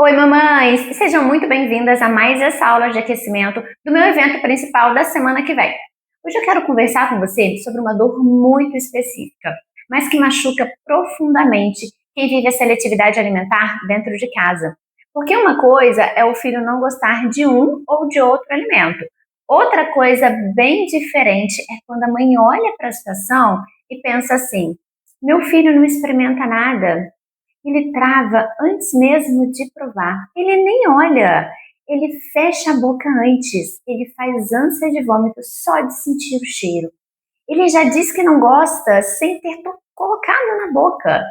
Oi, mamães! Sejam muito bem-vindas a mais essa aula de aquecimento do meu evento principal da semana que vem. Hoje eu quero conversar com você sobre uma dor muito específica, mas que machuca profundamente quem vive a seletividade alimentar dentro de casa. Porque uma coisa é o filho não gostar de um ou de outro alimento. Outra coisa bem diferente é quando a mãe olha para a situação e pensa assim: meu filho não experimenta nada. Ele trava antes mesmo de provar. Ele nem olha. Ele fecha a boca antes. Ele faz ânsia de vômito só de sentir o cheiro. Ele já diz que não gosta sem ter colocado na boca.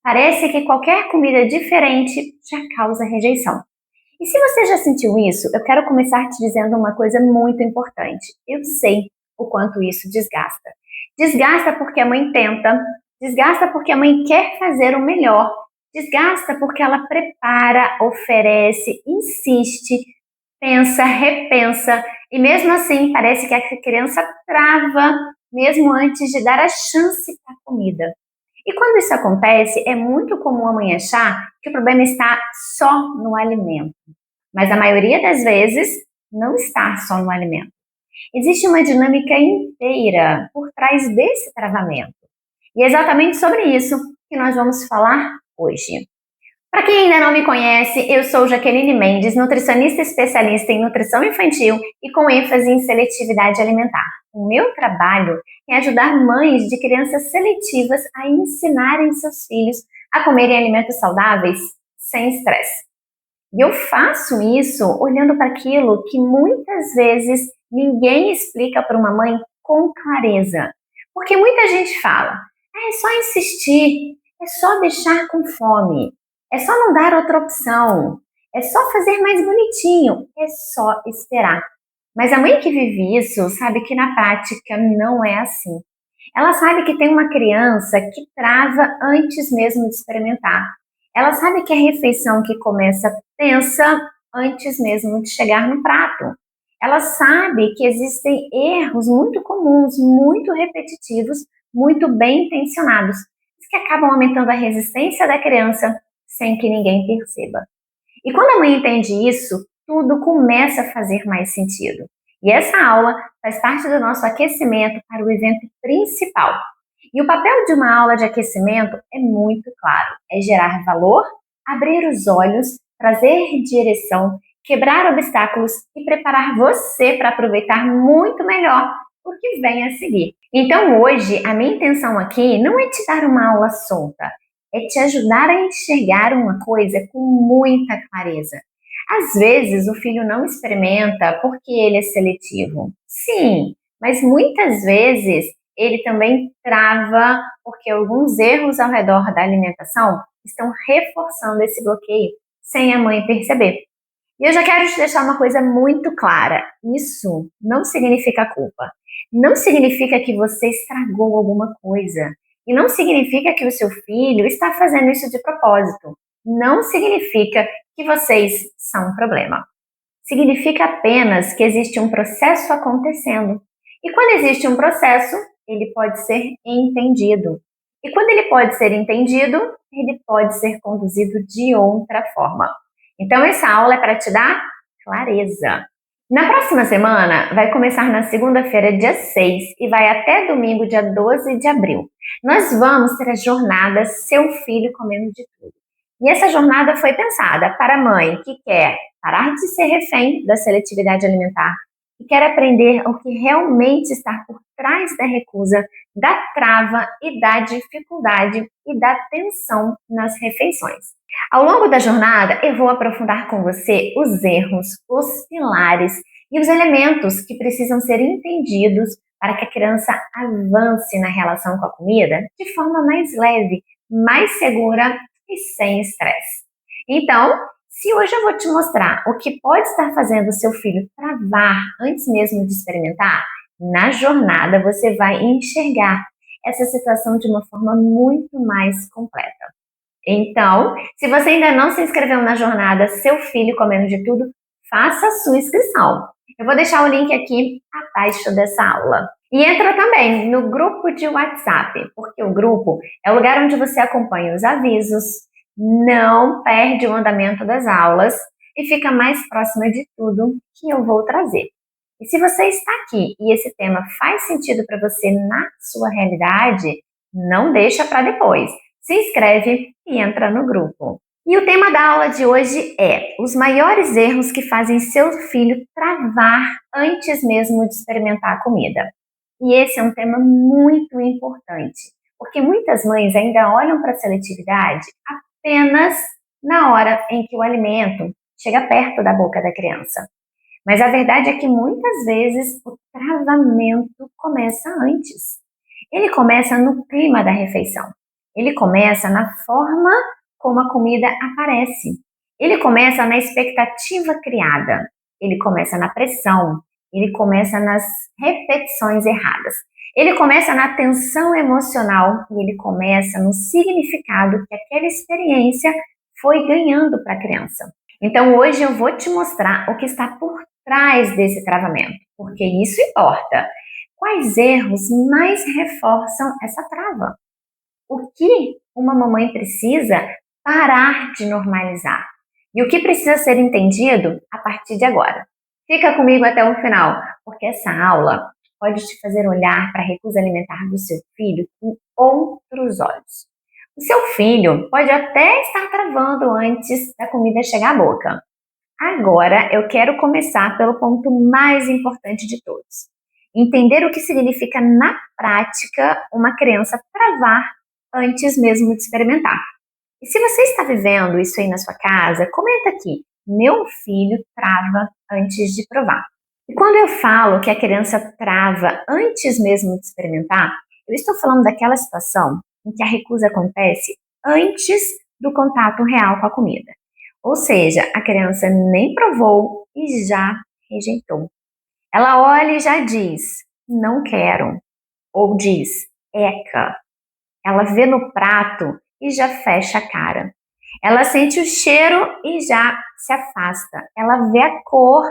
Parece que qualquer comida diferente já causa rejeição. E se você já sentiu isso, eu quero começar te dizendo uma coisa muito importante. Eu sei o quanto isso desgasta. Desgasta porque a mãe tenta, desgasta porque a mãe quer fazer o melhor, desgasta porque ela prepara, oferece, insiste, pensa, repensa e mesmo assim parece que a criança trava mesmo antes de dar a chance para a comida. E quando isso acontece, é muito comum a mãe achar que o problema está só no alimento. Mas a maioria das vezes não está só no alimento. Existe uma dinâmica inteira por trás desse travamento. E é exatamente sobre isso que nós vamos falar hoje. Para quem ainda não me conhece, eu sou Jaqueline Mendes, nutricionista especialista em nutrição infantil e com ênfase em seletividade alimentar. O meu trabalho é ajudar mães de crianças seletivas a ensinarem seus filhos a comerem alimentos saudáveis sem estresse. E eu faço isso olhando para aquilo que muitas vezes ninguém explica para uma mãe com clareza. Porque muita gente fala, é só insistir, é só deixar com fome, é só não dar outra opção, é só fazer mais bonitinho, é só esperar. Mas a mãe que vive isso sabe que na prática não é assim. Ela sabe que tem uma criança que trava antes mesmo de experimentar. Ela sabe que a refeição que começa tensa antes mesmo de chegar no prato. Ela sabe que existem erros muito comuns, muito repetitivos, muito bem intencionados, que acabam aumentando a resistência da criança sem que ninguém perceba. E quando a mãe entende isso, tudo começa a fazer mais sentido. E essa aula faz parte do nosso aquecimento para o evento principal. E o papel de uma aula de aquecimento é muito claro: é gerar valor, abrir os olhos, trazer direção, quebrar obstáculos e preparar você para aproveitar muito melhor o que vem a seguir. Então hoje a minha intenção aqui não é te dar uma aula solta, é te ajudar a enxergar uma coisa com muita clareza. Às vezes o filho não experimenta porque ele é seletivo. Sim, mas muitas vezes ele também trava porque alguns erros ao redor da alimentação estão reforçando esse bloqueio sem a mãe perceber. E eu já quero te deixar uma coisa muito clara: isso não significa culpa. Não significa que você estragou alguma coisa. E não significa que o seu filho está fazendo isso de propósito. Não significa que vocês são um problema. Significa apenas que existe um processo acontecendo. E quando existe um processo, ele pode ser entendido. E quando ele pode ser entendido, ele pode ser conduzido de outra forma. Então essa aula é para te dar clareza. Na próxima semana, vai começar na segunda-feira, dia 6, e vai até domingo, dia 12 de abril. Nós vamos ter a jornada Seu Filho Comendo de Tudo. E essa jornada foi pensada para a mãe que quer parar de ser refém da seletividade alimentar e quer aprender o que realmente está por trás da recusa, da trava e da dificuldade e da tensão nas refeições. Ao longo da jornada, eu vou aprofundar com você os erros, os pilares e os elementos que precisam ser entendidos para que a criança avance na relação com a comida de forma mais leve, mais segura e sem estresse. Então, se hoje eu vou te mostrar o que pode estar fazendo o seu filho travar antes mesmo de experimentar, na jornada você vai enxergar essa situação de uma forma muito mais completa. Então, se você ainda não se inscreveu na jornada Seu Filho Comendo de Tudo, faça a sua inscrição. Eu vou deixar o link aqui abaixo dessa aula. E entra também no grupo de WhatsApp, porque o grupo é o lugar onde você acompanha os avisos, não perde o andamento das aulas e fica mais próxima de tudo que eu vou trazer. E se você está aqui e esse tema faz sentido para você na sua realidade, não deixa para depois. Se inscreve e entra no grupo. E o tema da aula de hoje é os maiores erros que fazem seu filho travar antes mesmo de experimentar a comida. E esse é um tema muito importante, porque muitas mães ainda olham para a seletividade apenas na hora em que o alimento chega perto da boca da criança. Mas a verdade é que muitas vezes o travamento começa antes. Ele começa no clima da refeição. Ele começa na forma como a comida aparece. Ele começa na expectativa criada. Ele começa na pressão. Ele começa nas repetições erradas. Ele começa na tensão emocional e ele começa no significado que aquela experiência foi ganhando para a criança. Então hoje eu vou te mostrar o que está por trás desse travamento, porque isso importa. Quais erros mais reforçam essa trava? O que uma mamãe precisa parar de normalizar? E o que precisa ser entendido a partir de agora? Fica comigo até o final, porque essa aula pode te fazer olhar para a recusa alimentar do seu filho com outros olhos. O seu filho pode até estar travando antes da comida chegar à boca. Agora eu quero começar pelo ponto mais importante de todos. Entender o que significa na prática uma criança travar antes mesmo de experimentar. E se você está vivendo isso aí na sua casa, comenta aqui: meu filho trava antes de provar. E quando eu falo que a criança trava antes mesmo de experimentar, eu estou falando daquela situação em que a recusa acontece antes do contato real com a comida. Ou seja, a criança nem provou e já rejeitou. Ela olha e já diz: não quero. Ou diz: eca. Ela vê no prato e já fecha a cara. Ela sente o cheiro e já se afasta. Ela vê a cor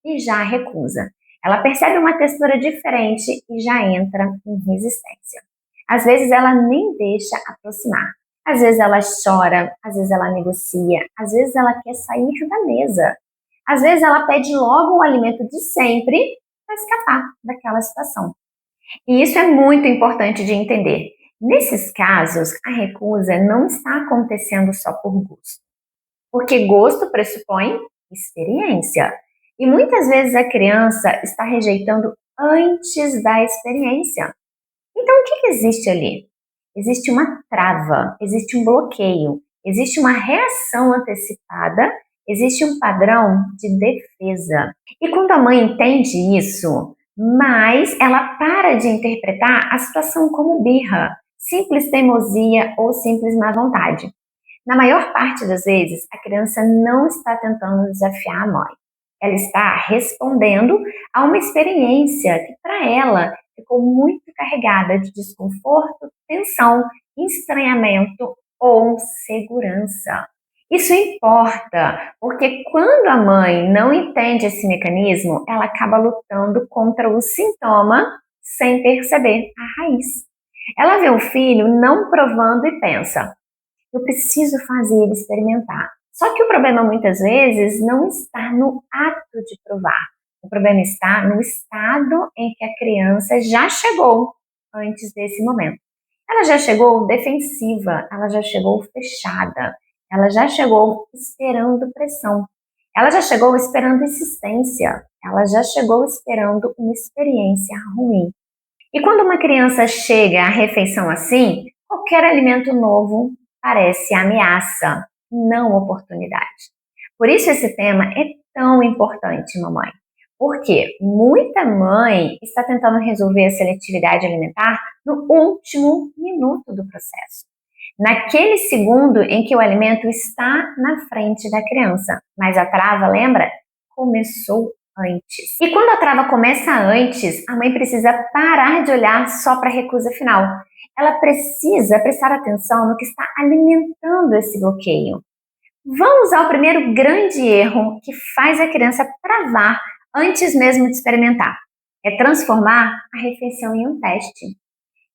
e já recusa. Ela percebe uma textura diferente e já entra em resistência. Às vezes ela nem deixa aproximar. Às vezes ela chora, às vezes ela negocia, às vezes ela quer sair da mesa. Às vezes ela pede logo o alimento de sempre para escapar daquela situação. E isso é muito importante de entender. Nesses casos, a recusa não está acontecendo só por gosto, porque gosto pressupõe experiência. E muitas vezes a criança está rejeitando antes da experiência. Então, o que existe ali? Existe uma trava, existe um bloqueio, existe uma reação antecipada, existe um padrão de defesa. E quando a mãe entende isso, mas ela para de interpretar a situação como birra, simples teimosia ou simples má vontade. Na maior parte das vezes, a criança não está tentando desafiar a mãe. Ela está respondendo a uma experiência que, para ela, ficou muito carregada de desconforto, tensão, estranhamento ou segurança. Isso importa, porque quando a mãe não entende esse mecanismo, ela acaba lutando contra o sintoma sem perceber a raiz. Ela vê o filho não provando e pensa: eu preciso fazer ele experimentar. Só que o problema muitas vezes não está no ato de provar. O problema está no estado em que a criança já chegou antes desse momento. Ela já chegou defensiva, ela já chegou fechada, ela já chegou esperando pressão, ela já chegou esperando insistência, ela já chegou esperando uma experiência ruim. E quando uma criança chega à refeição assim, qualquer alimento novo parece ameaça, não oportunidade. Por isso esse tema é tão importante, mamãe. Porque muita mãe está tentando resolver a seletividade alimentar no último minuto do processo. Naquele segundo em que o alimento está na frente da criança. Mas a trava, lembra? Começou antes. E quando a trava começa antes, a mãe precisa parar de olhar só para a recusa final. Ela precisa prestar atenção no que está alimentando esse bloqueio. Vamos ao primeiro grande erro que faz a criança travar antes mesmo de experimentar. É transformar a refeição em um teste.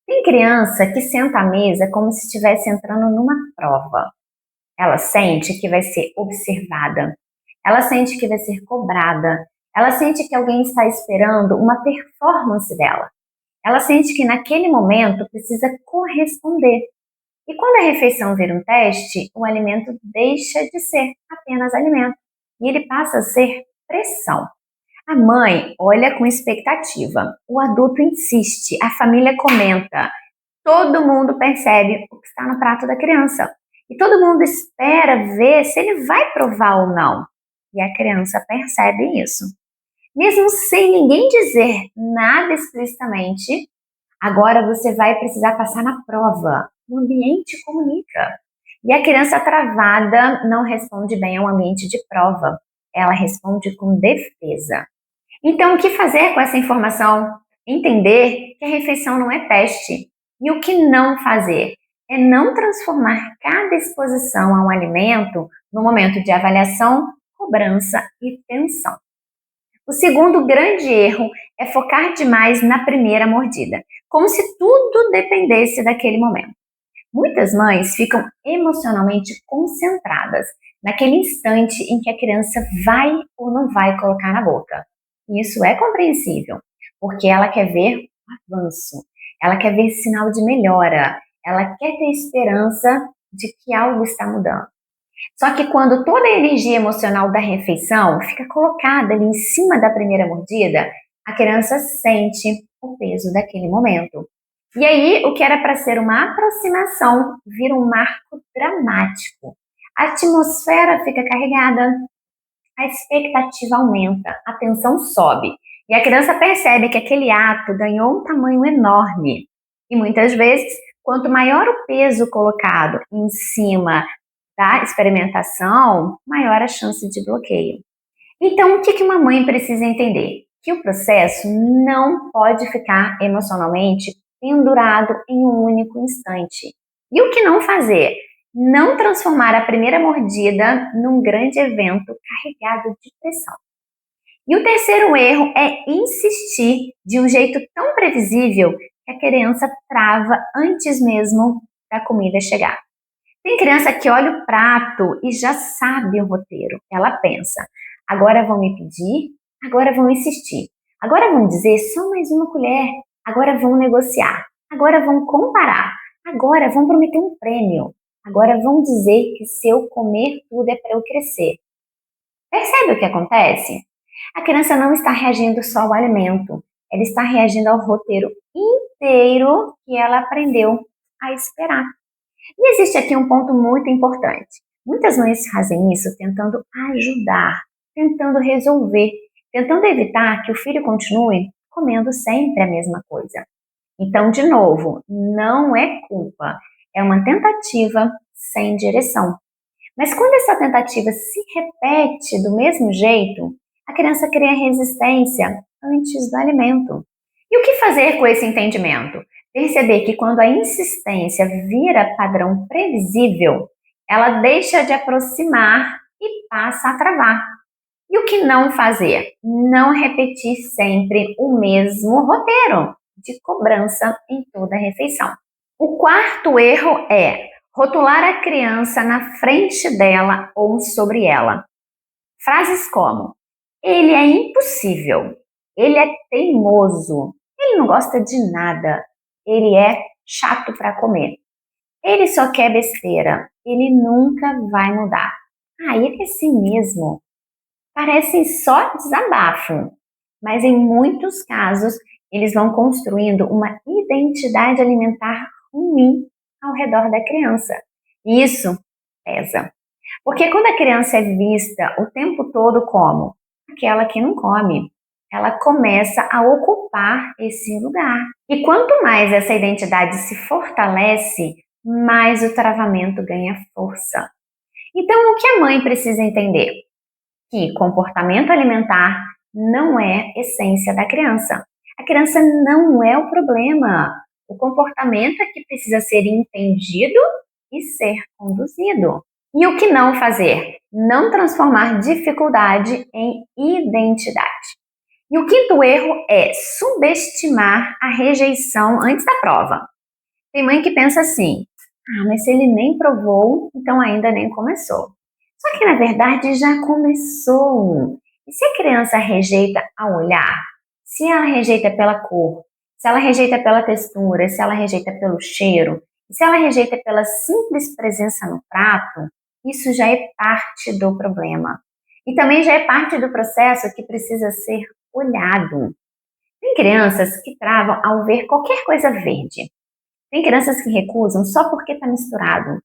Tem criança que senta à mesa como se estivesse entrando numa prova. Ela sente que vai ser observada, ela sente que vai ser cobrada, ela sente que alguém está esperando uma performance dela. Ela sente que naquele momento precisa corresponder. E quando a refeição vira um teste, o alimento deixa de ser apenas alimento e ele passa a ser pressão. A mãe olha com expectativa, o adulto insiste, a família comenta, todo mundo percebe o que está no prato da criança. E todo mundo espera ver se ele vai provar ou não. E a criança percebe isso. Mesmo sem ninguém dizer nada explicitamente, agora você vai precisar passar na prova. O ambiente comunica. E a criança travada não responde bem ao ambiente de prova. Ela responde com defesa. Então, o que fazer com essa informação? Entender que a refeição não é teste. E o que não fazer? É não transformar cada exposição a um alimento no momento de avaliação, cobrança e tensão. O segundo grande erro é focar demais na primeira mordida, como se tudo dependesse daquele momento. Muitas mães ficam emocionalmente concentradas naquele instante em que a criança vai ou não vai colocar na boca. E isso é compreensível, porque ela quer ver avanço, ela quer ver sinal de melhora, ela quer ter esperança de que algo está mudando. Só que quando toda a energia emocional da refeição fica colocada ali em cima da primeira mordida, a criança sente o peso daquele momento. E aí, o que era para ser uma aproximação vira um marco dramático. A atmosfera fica carregada, a expectativa aumenta, a tensão sobe. E a criança percebe que aquele ato ganhou um tamanho enorme. E muitas vezes, quanto maior o peso colocado em cima da experimentação, maior a chance de bloqueio. Então, o que uma mãe precisa entender? Que o processo não pode ficar emocionalmente pendurado em um único instante. E o que não fazer? Não transformar a primeira mordida num grande evento carregado de pressão. E o terceiro erro é insistir de um jeito tão previsível que a criança trava antes mesmo da comida chegar. Tem criança que olha o prato e já sabe o roteiro. Ela pensa, agora vão me pedir, agora vão insistir, agora vão dizer só mais uma colher, agora vão negociar, agora vão comparar, agora vão prometer um prêmio, agora vão dizer que se eu comer tudo é para eu crescer. Percebe o que acontece? A criança não está reagindo só ao alimento, ela está reagindo ao roteiro inteiro que ela aprendeu a esperar. E existe aqui um ponto muito importante. Muitas mães fazem isso tentando ajudar, tentando resolver, tentando evitar que o filho continue comendo sempre a mesma coisa. Então, de novo, não é culpa, é uma tentativa sem direção. Mas quando essa tentativa se repete do mesmo jeito, a criança cria resistência antes do alimento. E o que fazer com esse entendimento? Perceber que quando a insistência vira padrão previsível, ela deixa de aproximar e passa a travar. E o que não fazer? Não repetir sempre o mesmo roteiro de cobrança em toda a refeição. O quarto erro é rotular a criança na frente dela ou sobre ela. Frases como: ele é impossível, ele é teimoso, ele não gosta de nada, ele é chato para comer, ele só quer besteira, ele nunca vai mudar. Ah, ele é assim mesmo. Parecem só desabafo, mas em muitos casos eles vão construindo uma identidade alimentar ruim ao redor da criança. E isso pesa. Porque quando a criança é vista o tempo todo como aquela que não come, ela começa a ocupar esse lugar. E quanto mais essa identidade se fortalece, mais o travamento ganha força. Então, o que a mãe precisa entender? Que comportamento alimentar não é essência da criança. A criança não é o problema. O comportamento é que precisa ser entendido e ser conduzido. E o que não fazer? Não transformar dificuldade em identidade. E o quinto erro é subestimar a rejeição antes da prova. Tem mãe que pensa assim: Ah, mas se ele nem provou, então ainda nem começou. Só que na verdade já começou. E se a criança rejeita ao olhar, se ela rejeita pela cor, se ela rejeita pela textura, se ela rejeita pelo cheiro, se ela rejeita pela simples presença no prato, isso já é parte do problema. E também já é parte do processo que precisa ser olhado. Tem crianças que travam ao ver qualquer coisa verde. Tem crianças que recusam só porque está misturado.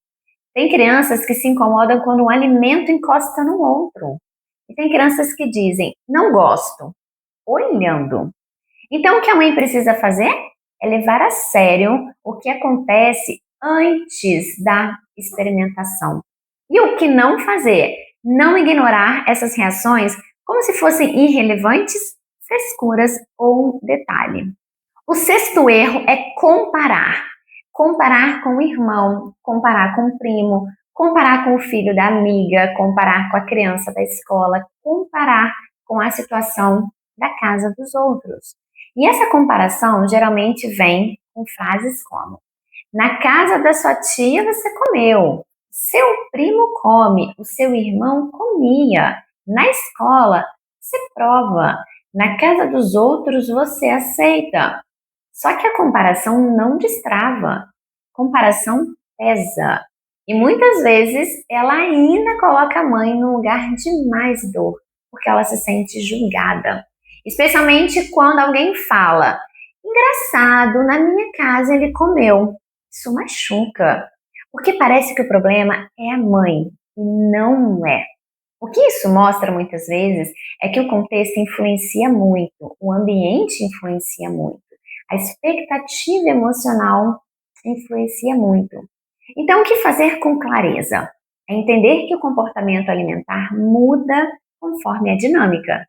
Tem crianças que se incomodam quando um alimento encosta no outro. E tem crianças que dizem, não gosto, olhando. Então, o que a mãe precisa fazer é levar a sério o que acontece antes da experimentação. E o que não fazer? Não ignorar essas reações como se fossem irrelevantes, frescuras ou um detalhe. O sexto erro é comparar. Comparar com o irmão, comparar com o primo, comparar com o filho da amiga, comparar com a criança da escola, comparar com a situação da casa dos outros. E essa comparação geralmente vem com frases como: na casa da sua tia você comeu, seu primo come, o seu irmão comia, na escola você prova, na casa dos outros você aceita. Só que a comparação não destrava, comparação pesa. E muitas vezes ela ainda coloca a mãe num lugar de mais dor, porque ela se sente julgada. Especialmente quando alguém fala: engraçado, na minha casa ele comeu. Isso machuca, porque parece que o problema é a mãe, e não é. O que isso mostra muitas vezes é que o contexto influencia muito, o ambiente influencia muito, a expectativa emocional influencia muito. Então, o que fazer com clareza? É entender que o comportamento alimentar muda conforme a dinâmica.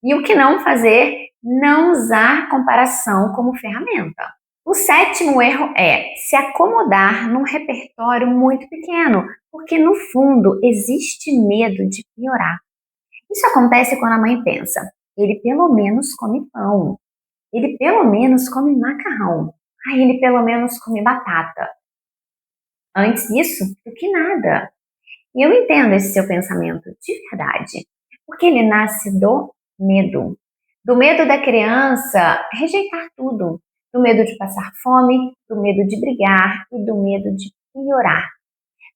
E o que não fazer? Não usar comparação como ferramenta. O sétimo erro é se acomodar num repertório muito pequeno, porque no fundo existe medo de piorar. Isso acontece quando a mãe pensa: ele pelo menos come pão, ele pelo menos come macarrão, ele pelo menos come batata. Antes disso, do que nada. E eu entendo esse seu pensamento de verdade, porque ele nasce do medo da criança rejeitar tudo, do medo de passar fome, do medo de brigar e do medo de piorar.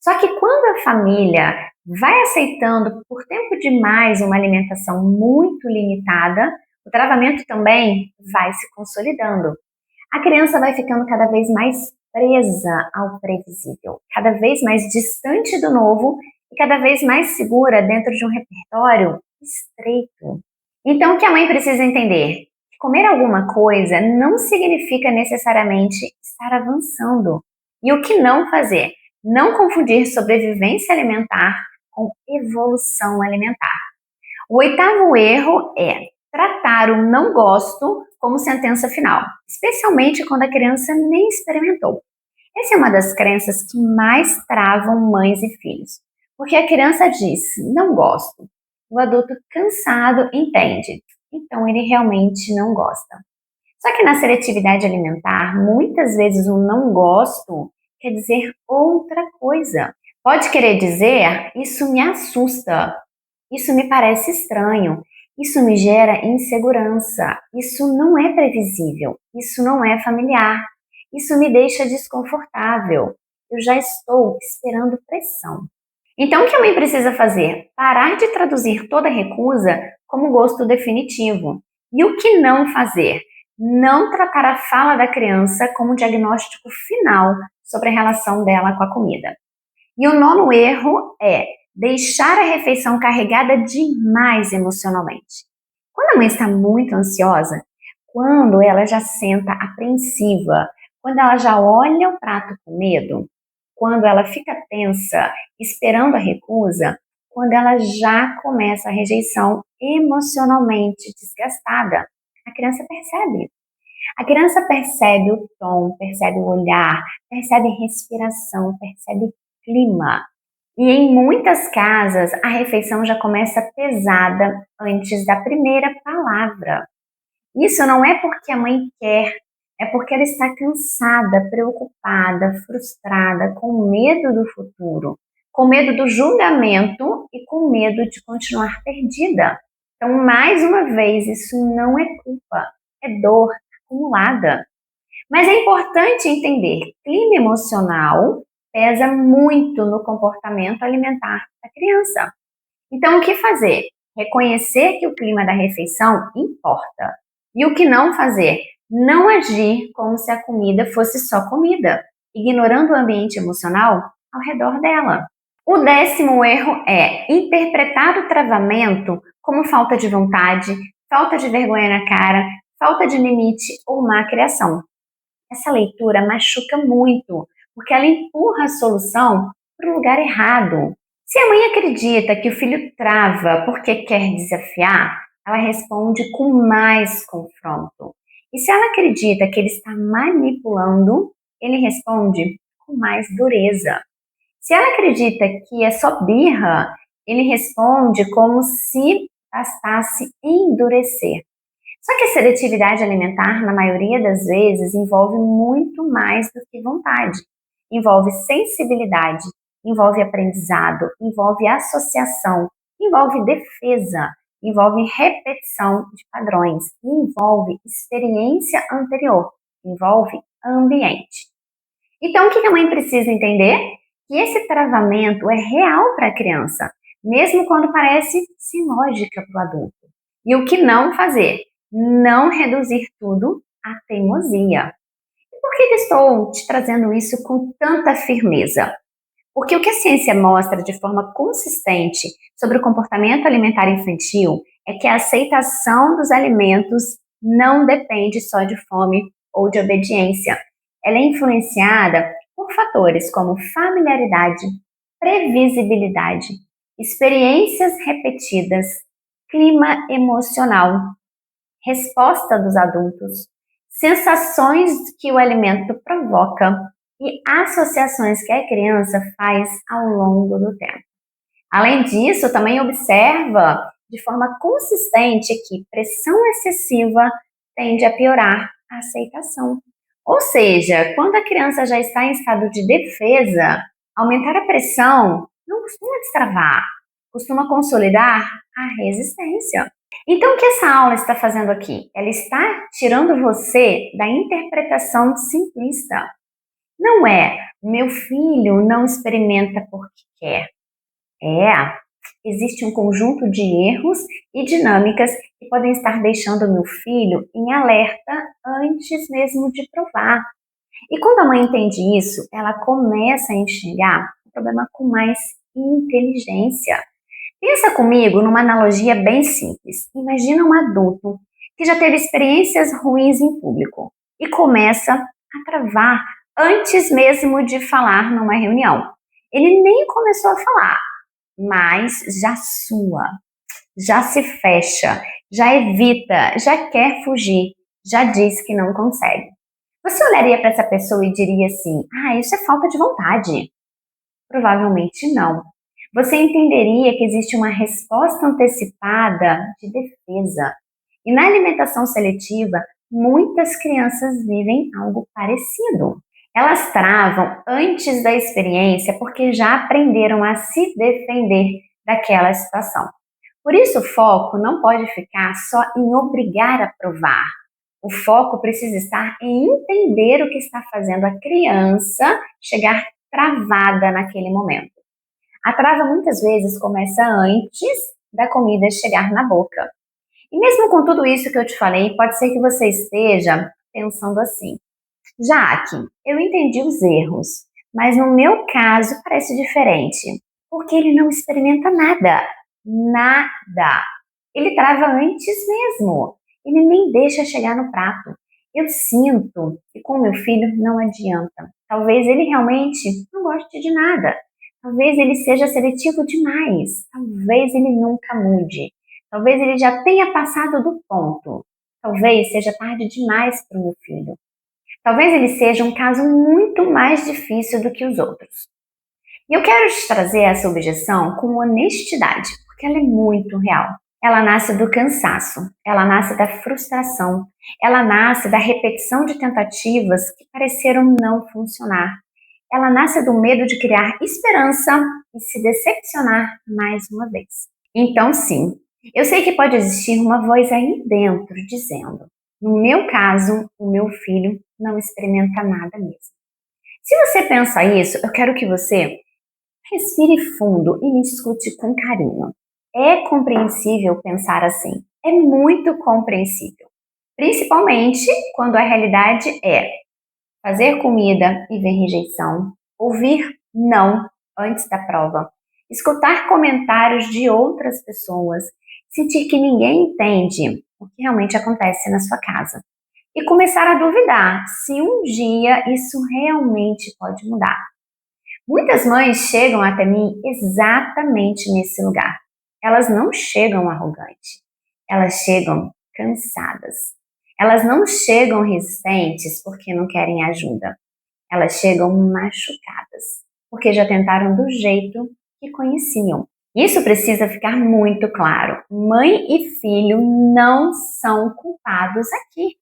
Só que quando a família vai aceitando por tempo demais uma alimentação muito limitada, o travamento também vai se consolidando. A criança vai ficando cada vez mais presa ao previsível, cada vez mais distante do novo e cada vez mais segura dentro de um repertório estreito. Então, o que a mãe precisa entender? Que comer alguma coisa não significa necessariamente estar avançando. E o que não fazer? Não confundir sobrevivência alimentar com evolução alimentar. O oitavo erro é tratar o não gosto como sentença final, especialmente quando a criança nem experimentou. Essa é uma das crenças que mais travam mães e filhos, porque a criança diz, não gosto. O adulto cansado entende, então ele realmente não gosta. Só que na seletividade alimentar, muitas vezes o não gosto quer dizer outra coisa. Pode querer dizer, isso me assusta, isso me parece estranho, isso me gera insegurança, isso não é previsível, isso não é familiar, isso me deixa desconfortável, eu já estou esperando pressão. Então, o que a mãe precisa fazer? Parar de traduzir toda recusa como gosto definitivo. E o que não fazer? Não tratar a fala da criança como diagnóstico final sobre a relação dela com a comida. E o nono erro é deixar a refeição carregada demais emocionalmente. Quando a mãe está muito ansiosa, quando ela já senta apreensiva, quando ela já olha o prato com medo, quando ela fica tensa, esperando a recusa, quando ela já começa a rejeição emocionalmente desgastada, a criança percebe. A criança percebe o tom, percebe o olhar, percebe a respiração, percebe clima. E em muitas casas, a refeição já começa pesada antes da primeira palavra. Isso não é porque a mãe quer, é porque ela está cansada, preocupada, frustrada, com medo do futuro, com medo do julgamento e com medo de continuar perdida. Então, mais uma vez, isso não é culpa, é dor acumulada. Mas é importante entender, clima emocional pesa muito no comportamento alimentar da criança. Então, o que fazer? Reconhecer que o clima da refeição importa. E o que não fazer? Não agir como se a comida fosse só comida, ignorando o ambiente emocional ao redor dela. O 10º erro é interpretar o travamento como falta de vontade, falta de vergonha na cara, falta de limite ou má criação. Essa leitura machuca muito, porque ela empurra a solução para o lugar errado. Se a mãe acredita que o filho trava porque quer desafiar, ela responde com mais confronto. E se ela acredita que ele está manipulando, ele responde com mais dureza. Se ela acredita que é só birra, ele responde como se bastasse endurecer. Só que a seletividade alimentar, na maioria das vezes, envolve muito mais do que vontade. Envolve sensibilidade, envolve aprendizado, envolve associação, envolve defesa, envolve repetição de padrões, envolve experiência anterior, envolve ambiente. Então, o que a mãe precisa entender? Que esse travamento é real para a criança, mesmo quando parece sem lógica para o adulto. E o que não fazer? Não reduzir tudo à teimosia. E por que estou te trazendo isso com tanta firmeza? Porque o que a ciência mostra de forma consistente sobre o comportamento alimentar infantil é que a aceitação dos alimentos não depende só de fome ou de obediência. Ela é influenciada por fatores como familiaridade, previsibilidade, experiências repetidas, clima emocional, resposta dos adultos, sensações que o alimento provoca e associações que a criança faz ao longo do tempo. Além disso, também observa de forma consistente que pressão excessiva tende a piorar a aceitação. Ou seja, quando a criança já está em estado de defesa, aumentar a pressão não costuma destravar, costuma consolidar a resistência. Então, o que essa aula está fazendo aqui? Ela está tirando você da interpretação simplista. Não é, meu filho não experimenta porque quer. Existe um conjunto de erros e dinâmicas que podem estar deixando o meu filho em alerta antes mesmo de provar. E quando a mãe entende isso, ela começa a enxergar o problema com mais inteligência. Pensa comigo numa analogia bem simples. Imagina um adulto que já teve experiências ruins em público e começa a travar antes mesmo de falar numa reunião. Ele nem começou a falar, mas já sua, já se fecha, já evita, já quer fugir, já diz que não consegue. Você olharia para essa pessoa e diria assim: isso é falta de vontade? Provavelmente não. Você entenderia que existe uma resposta antecipada de defesa. E na alimentação seletiva, muitas crianças vivem algo parecido. Elas travam antes da experiência porque já aprenderam a se defender daquela situação. Por isso, o foco não pode ficar só em obrigar a provar. O foco precisa estar em entender o que está fazendo a criança chegar travada naquele momento. A trava muitas vezes começa antes da comida chegar na boca. E mesmo com tudo isso que eu te falei, pode ser que você esteja pensando assim: Jaque, eu entendi os erros, mas no meu caso parece diferente, porque ele não experimenta nada. Nada. Ele trava antes mesmo. Ele nem deixa chegar no prato. Eu sinto que com meu filho não adianta. Talvez ele realmente não goste de nada. Talvez ele seja seletivo demais. Talvez ele nunca mude. Talvez ele já tenha passado do ponto. Talvez seja tarde demais para o meu filho. Talvez ele seja um caso muito mais difícil do que os outros. E eu quero te trazer essa objeção com honestidade, porque ela é muito real. Ela nasce do cansaço, ela nasce da frustração, ela nasce da repetição de tentativas que pareceram não funcionar. Ela nasce do medo de criar esperança e se decepcionar mais uma vez. Então, sim, eu sei que pode existir uma voz aí dentro dizendo: no meu caso, o meu filho não experimenta nada mesmo. Se você pensa isso, eu quero que você respire fundo e me escute com carinho. É compreensível pensar assim. É muito compreensível. Principalmente quando a realidade é fazer comida e ver rejeição, ouvir não antes da prova, escutar comentários de outras pessoas, sentir que ninguém entende o que realmente acontece na sua casa e começar a duvidar se um dia isso realmente pode mudar. Muitas mães chegam até mim exatamente nesse lugar. Elas não chegam arrogantes, elas chegam cansadas. Elas não chegam resistentes porque não querem ajuda. Elas chegam machucadas, porque já tentaram do jeito que conheciam. Isso precisa ficar muito claro. Mãe e filho não são culpados aqui.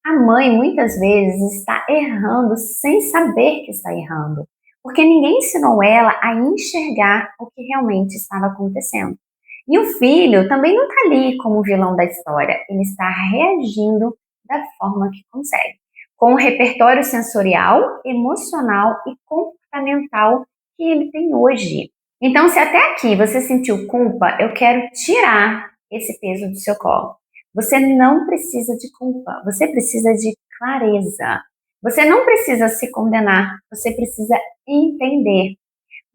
A mãe muitas vezes está errando sem saber que está errando, porque ninguém ensinou ela a enxergar o que realmente estava acontecendo. E o filho também não está ali como vilão da história, ele está reagindo da forma que consegue, com o repertório sensorial, emocional e comportamental que ele tem hoje. Então, se até aqui você sentiu culpa, eu quero tirar esse peso do seu colo. Você não precisa de culpa, você precisa de clareza. Você não precisa se condenar, você precisa entender.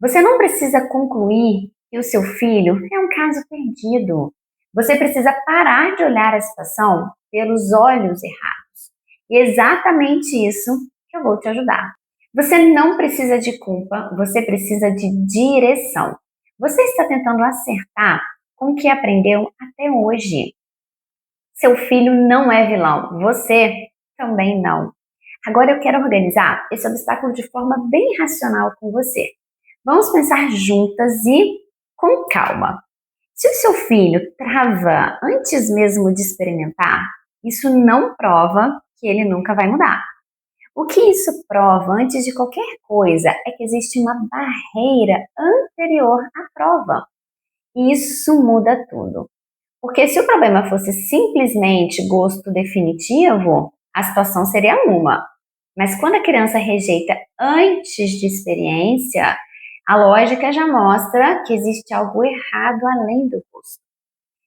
Você não precisa concluir que o seu filho é um caso perdido. Você precisa parar de olhar a situação pelos olhos errados. E é exatamente isso que eu vou te ajudar. Você não precisa de culpa, você precisa de direção. Você está tentando acertar com o que aprendeu até hoje. Seu filho não é vilão, você também não. Agora eu quero organizar esse obstáculo de forma bem racional com você. Vamos pensar juntas e com calma. Se o seu filho trava antes mesmo de experimentar, isso não prova que ele nunca vai mudar. O que isso prova antes de qualquer coisa é que existe uma barreira anterior à prova. E isso muda tudo. Porque se o problema fosse simplesmente gosto definitivo, a situação seria uma. Mas quando a criança rejeita antes de experiência, a lógica já mostra que existe algo errado além do gosto.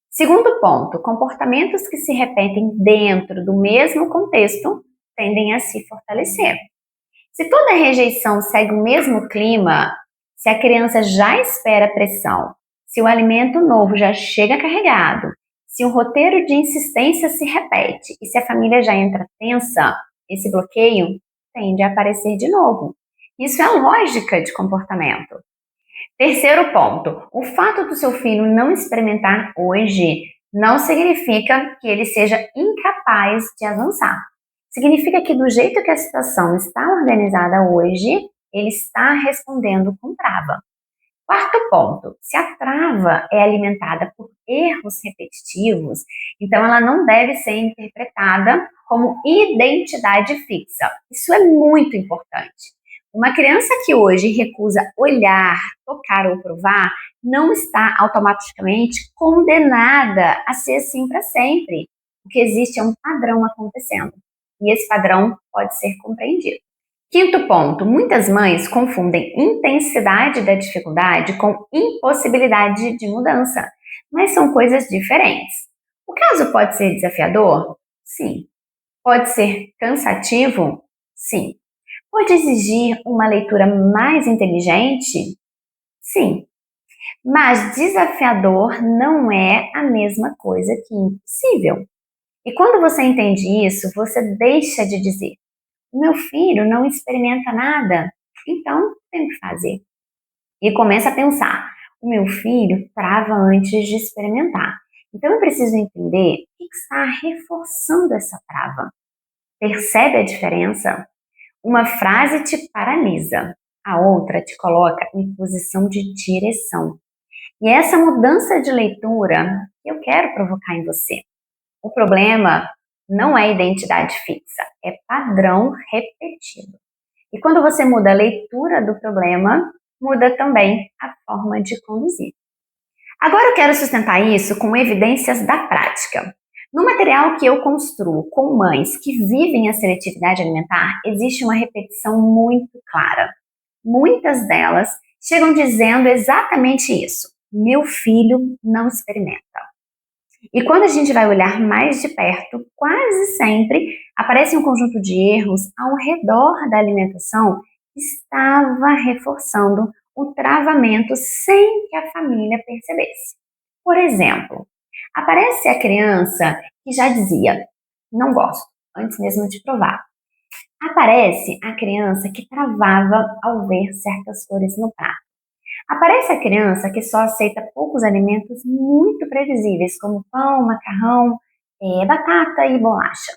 Segundo ponto, comportamentos que se repetem dentro do mesmo contexto tendem a se fortalecer. Se toda rejeição segue o mesmo clima, se a criança já espera pressão, se o alimento novo já chega carregado, se o roteiro de insistência se repete e se a família já entra tensa, esse bloqueio tende a aparecer de novo. Isso é a lógica de comportamento. Terceiro ponto, o fato do seu filho não experimentar hoje não significa que ele seja incapaz de avançar. Significa que do jeito que a situação está organizada hoje, ele está respondendo com trava. Quarto ponto, se a trava é alimentada por erros repetitivos, então ela não deve ser interpretada como identidade fixa. Isso é muito importante. Uma criança que hoje recusa olhar, tocar ou provar, não está automaticamente condenada a ser assim para sempre. O que existe é um padrão acontecendo. E esse padrão pode ser compreendido. Quinto ponto, muitas mães confundem intensidade da dificuldade com impossibilidade de mudança, mas são coisas diferentes. O caso pode ser desafiador? Sim. Pode ser cansativo? Sim. Pode exigir uma leitura mais inteligente? Sim. Mas desafiador não é a mesma coisa que impossível. E quando você entende isso, você deixa de dizer: o meu filho não experimenta nada, então tenho que fazer. E começa a pensar: o meu filho trava antes de experimentar. Então eu preciso entender o que está reforçando essa trava. Percebe a diferença? Uma frase te paralisa, a outra te coloca em posição de direção. E é essa mudança de leitura que eu quero provocar em você. O problema não é identidade fixa, é padrão repetido. E quando você muda a leitura do problema, muda também a forma de conduzir. Agora eu quero sustentar isso com evidências da prática. No material que eu construo com mães que vivem a seletividade alimentar, existe uma repetição muito clara. Muitas delas chegam dizendo exatamente isso: meu filho não experimenta. E quando a gente vai olhar mais de perto, quase sempre aparece um conjunto de erros ao redor da alimentação que estava reforçando o travamento sem que a família percebesse. Por exemplo, aparece a criança que já dizia, não gosto, antes mesmo de provar. Aparece a criança que travava ao ver certas cores no prato. Aparece a criança que só aceita poucos alimentos muito previsíveis, como pão, macarrão, batata e bolacha.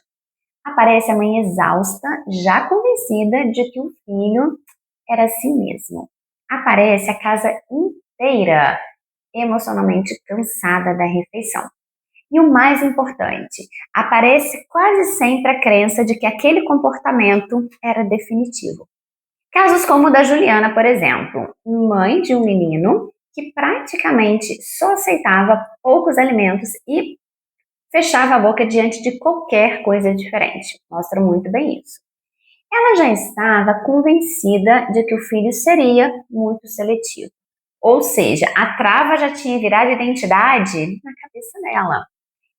Aparece a mãe exausta, já convencida de que o filho era assim mesmo. Aparece a casa inteira emocionalmente cansada da refeição. E o mais importante, aparece quase sempre a crença de que aquele comportamento era definitivo. Casos como o da Juliana, por exemplo, mãe de um menino que praticamente só aceitava poucos alimentos e fechava a boca diante de qualquer coisa diferente. Mostra muito bem isso. Ela já estava convencida de que o filho seria muito seletivo. Ou seja, a trava já tinha virado identidade na cabeça dela.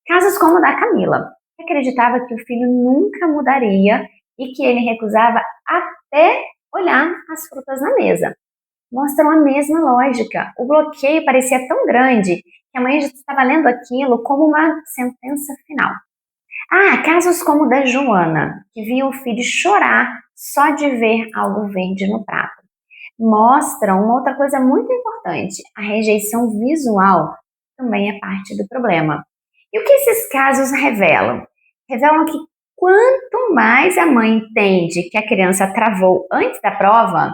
Casos como o da Camila, que acreditava que o filho nunca mudaria e que ele recusava até olhar as frutas na mesa. Mostram a mesma lógica. O bloqueio parecia tão grande que a mãe já estava lendo aquilo como uma sentença final. Casos como o da Joana, que via o filho chorar só de ver algo verde no prato. Mostram uma outra coisa muito importante: a rejeição visual também é parte do problema. E o que esses casos revelam? Revelam que quanto mais a mãe entende que a criança travou antes da prova,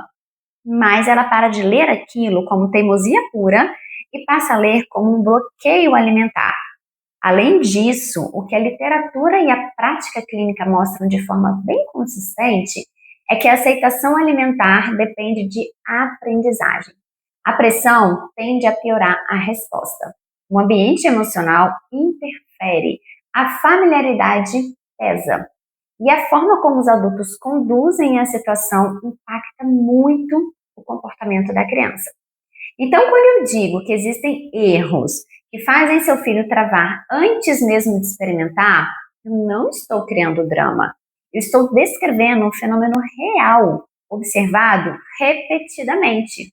mais ela para de ler aquilo como teimosia pura e passa a ler como um bloqueio alimentar. Além disso, o que a literatura e a prática clínica mostram de forma bem consistente é que a aceitação alimentar depende de aprendizagem. A pressão tende a piorar a resposta. O ambiente emocional interfere, a familiaridade pesa. E a forma como os adultos conduzem a situação impacta muito o comportamento da criança. Então, quando eu digo que existem erros que fazem seu filho travar antes mesmo de experimentar, eu não estou criando drama. Eu estou descrevendo um fenômeno real, observado repetidamente.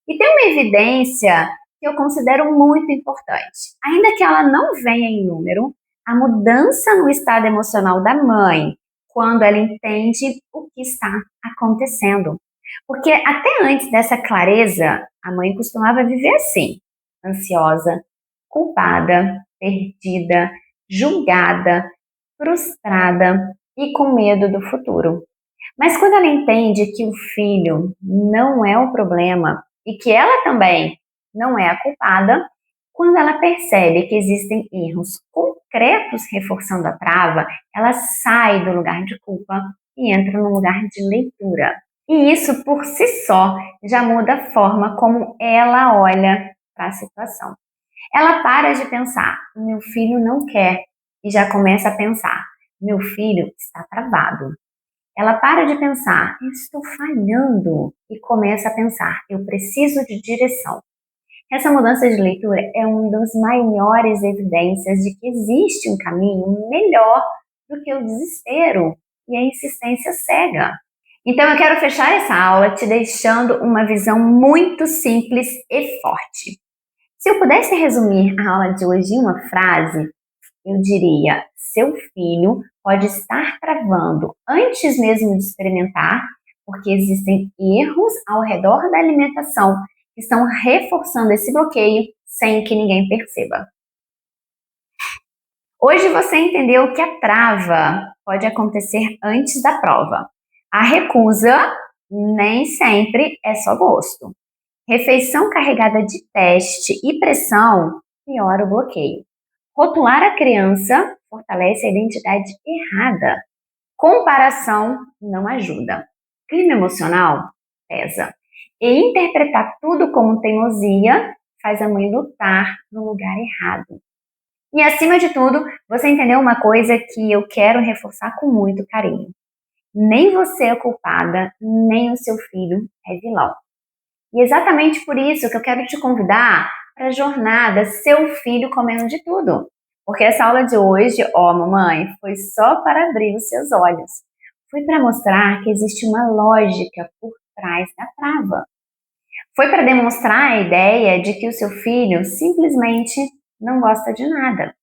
E tem uma evidência que eu considero muito importante. Ainda que ela não venha em número, a mudança no estado emocional da mãe, quando ela entende o que está acontecendo. Porque até antes dessa clareza, a mãe costumava viver assim, ansiosa, culpada, perdida, julgada, frustrada e com medo do futuro. Mas quando ela entende que o filho não é o problema e que ela também não é a culpada, quando ela percebe que existem erros concretos reforçando a trava, ela sai do lugar de culpa e entra no lugar de leitura. E isso por si só já muda a forma como ela olha para a situação. Ela para de pensar, meu filho não quer, e já começa a pensar, meu filho está travado. Ela para de pensar, eu estou falhando, e começa a pensar, eu preciso de direção. Essa mudança de leitura é uma das maiores evidências de que existe um caminho melhor do que o desespero e a insistência cega. Então eu quero fechar essa aula te deixando uma visão muito simples e forte. Se eu pudesse resumir a aula de hoje em uma frase, eu diria: seu filho pode estar travando antes mesmo de experimentar, porque existem erros ao redor da alimentação que estão reforçando esse bloqueio sem que ninguém perceba. Hoje você entendeu que a trava pode acontecer antes da prova. A recusa nem sempre é só gosto. Refeição carregada de teste e pressão piora o bloqueio. Rotular a criança fortalece a identidade errada. Comparação não ajuda. Clima emocional pesa. E interpretar tudo como teimosia faz a mãe lutar no lugar errado. E acima de tudo, você entendeu uma coisa que eu quero reforçar com muito carinho. Nem você é culpada, nem o seu filho é vilão. E exatamente por isso que eu quero te convidar para a jornada Seu Filho Comendo de Tudo. Porque essa aula de hoje, mamãe, foi só para abrir os seus olhos. Foi para mostrar que existe uma lógica por trás da trava. Foi para demonstrar a ideia de que o seu filho simplesmente não gosta de nada.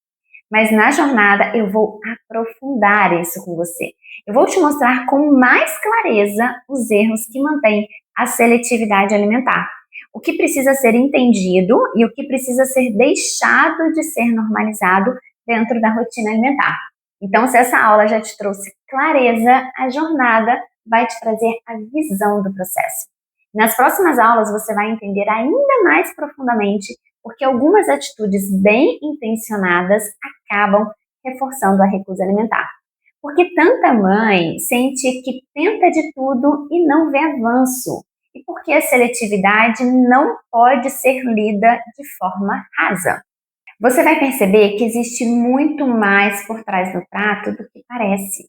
Mas na jornada eu vou aprofundar isso com você. Eu vou te mostrar com mais clareza os erros que mantêm a seletividade alimentar. O que precisa ser entendido e o que precisa ser deixado de ser normalizado dentro da rotina alimentar. Então, se essa aula já te trouxe clareza, a jornada vai te trazer a visão do processo. Nas próximas aulas você vai entender ainda mais profundamente porque algumas atitudes bem intencionadas acabam reforçando a recusa alimentar. Porque tanta mãe sente que tenta de tudo e não vê avanço. E porque a seletividade não pode ser lida de forma rasa. Você vai perceber que existe muito mais por trás do prato do que parece.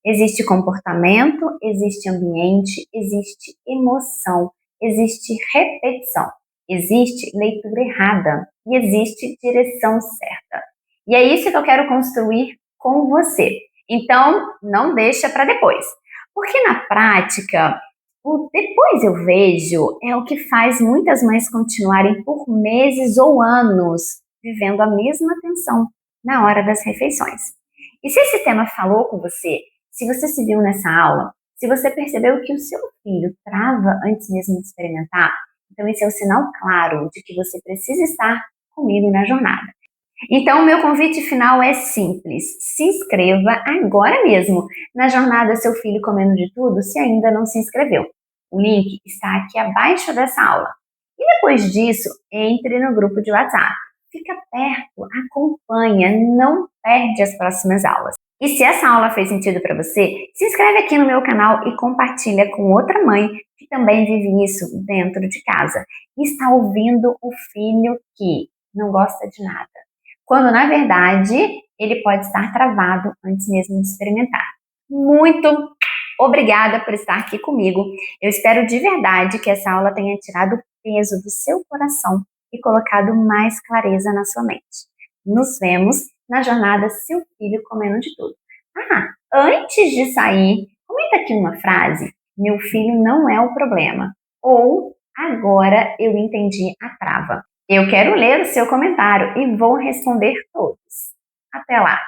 Existe comportamento, existe ambiente, existe emoção, existe repetição, existe leitura errada e existe direção certa. E é isso que eu quero construir com você. Então, não deixa para depois. Porque na prática, o depois eu vejo é o que faz muitas mães continuarem por meses ou anos vivendo a mesma tensão na hora das refeições. E se esse tema falou com você, se você se viu nessa aula, se você percebeu que o seu filho trava antes mesmo de experimentar, então esse é o sinal claro de que você precisa estar comigo na jornada. Então, o meu convite final é simples. Se inscreva agora mesmo na jornada Seu Filho Comendo de Tudo, se ainda não se inscreveu. O link está aqui abaixo dessa aula. E depois disso, entre no grupo de WhatsApp. Fica perto, acompanha, não perde as próximas aulas. E se essa aula fez sentido para você, se inscreve aqui no meu canal e compartilha com outra mãe que também vive isso dentro de casa. E está ouvindo o filho que não gosta de nada. Quando, na verdade, ele pode estar travado antes mesmo de experimentar. Muito obrigada por estar aqui comigo. Eu espero de verdade que essa aula tenha tirado o peso do seu coração e colocado mais clareza na sua mente. Nos vemos na jornada Seu Filho Comendo de Tudo. Antes de sair, comenta aqui uma frase: meu filho não é o problema. Ou, agora eu entendi a trava. Eu quero ler o seu comentário e vou responder todos. Até lá!